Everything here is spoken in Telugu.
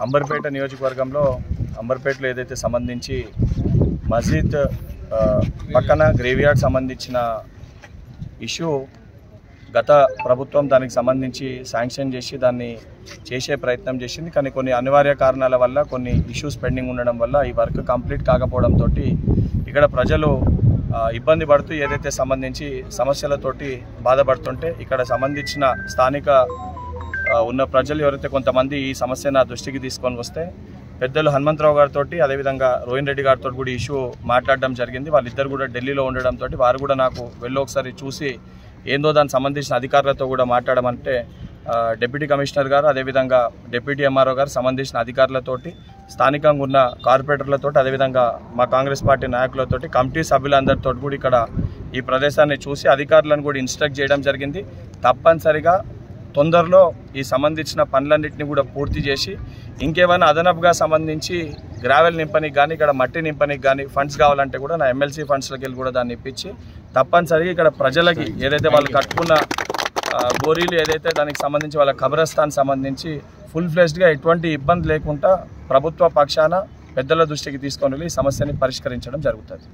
అంబర్పేట నియోజకవర్గంలో అంబర్పేటలో ఏదైతే సంబంధించి మస్జిద్ పక్కన గ్రేవ్యార్డ్ సంబంధించిన ఇష్యూ గత ప్రభుత్వం దానికి సంబంధించి శాంక్షన్ చేసి దాన్ని చేసే ప్రయత్నం చేసింది. కానీ కొన్ని అనివార్య కారణాల వల్ల కొన్ని ఇష్యూస్ పెండింగ్ ఉండడం వల్ల ఈ వర్క్ కంప్లీట్ కాకపోవడంతో ఇక్కడ ప్రజలు ఇబ్బంది పడుతూ ఏదైతే సంబంధించి సమస్యలతోటి బాధపడుతుంటే ఇక్కడ సంబంధించిన స్థానిక ఉన్న ప్రజలు ఎవరైతే కొంతమంది ఈ సమస్య నా దృష్టికి తీసుకొని వస్తే పెద్దలు హనుమంతరావు గారితో అదేవిధంగా రోహిన్ రెడ్డి గారితో కూడా ఇష్యూ మాట్లాడడం జరిగింది. వాళ్ళిద్దరు కూడా ఢిల్లీలో ఉండడంతో వారు కూడా నాకు వెళ్ళి ఒకసారి చూసి ఏందో దానికి సంబంధించిన అధికారులతో కూడా మాట్లాడమంటే డిప్యూటీ కమిషనర్ గారు అదేవిధంగా డిప్యూటీ ఎంఆర్ఓ గారు సంబంధించిన అధికారులతోటి స్థానికంగా ఉన్న కార్పొరేటర్లతో అదేవిధంగా మా కాంగ్రెస్ పార్టీ నాయకులతోటి కమిటీ సభ్యులందరితో కూడా ఇక్కడ ఈ ప్రదేశాన్ని చూసి అధికారులను కూడా ఇన్స్ట్రక్ట్ చేయడం జరిగింది. తప్పనిసరిగా తొందరలో ఈ సంబంధించిన పనులన్నింటినీ కూడా పూర్తి చేసి ఇంకేమైనా అదనపుగా సంబంధించి గ్రావెల్ నింపనికి కానీ ఇక్కడ మట్టి నింపనికి కానీ ఫండ్స్ కావాలంటే కూడా నా ఎమ్మెల్సీ ఫండ్స్లోకి వెళ్ళి కూడా దాన్ని ఇప్పించి తప్పనిసరిగా ఇక్కడ ప్రజలకి ఏదైతే వాళ్ళు కట్టుకున్న బోరీలు ఏదైతే దానికి సంబంధించి వాళ్ళ ఖబరస్థాన్ సంబంధించి ఫుల్ ఫ్లెజ్డ్గా ఎటువంటి ఇబ్బంది లేకుండా ప్రభుత్వ పక్షాన పెద్దల దృష్టికి తీసుకొని వెళ్ళి ఈ సమస్యని పరిష్కరించడం జరుగుతుంది.